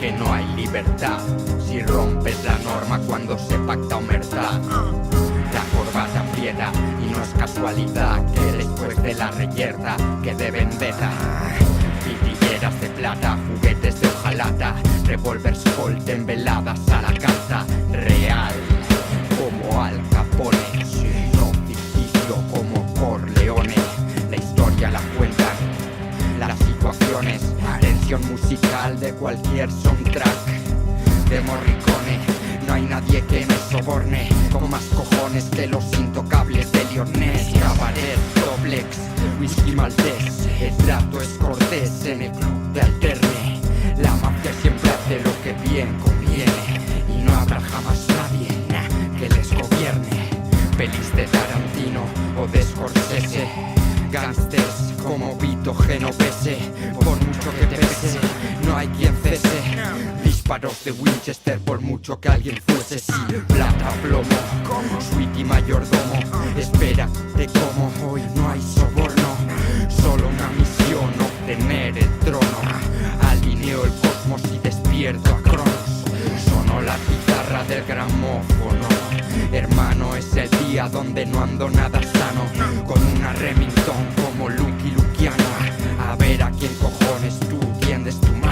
que no hay libertad si rompes la norma cuando se pacta omertad. La corbata aprieta y no es casualidad que después de la reyerta quede vendetta. Vidrilleras de plata, juguetes de hojalata, revólvers Colt en veladas a la carta real, como Al Capone, no ficticio como Corleone. La historia la cuentan las situaciones, tensión musical de cualquier soundtrack de Morricone. No hay nadie que me soborne con más cojones que los intocables de Lyonés. Cabaret, Doblex, whisky maltés, el trato es cortés en el club de alterne. La mafia siempre hace lo que bien conviene y no habrá jamás nadie que les gobierne. Pelis de Tarantino o de Scorsese, gángsters como Vito Genovese, por mucho que te pese, no hay quien cese. Disparos de Winchester por mucho que alguien fuese. Sí, plata, plomo, Sweetie mayordomo. Espérate como hoy no hay soborno, solo una misión, obtener el trono. Alineo el cosmos y despierto a Cronos. Sonó la guitarra del gramófono. Hermano, es el día donde no ando nada sano, con una Remington como Lucky Luciano. A ver a quién cojones tú tiendes tu mano.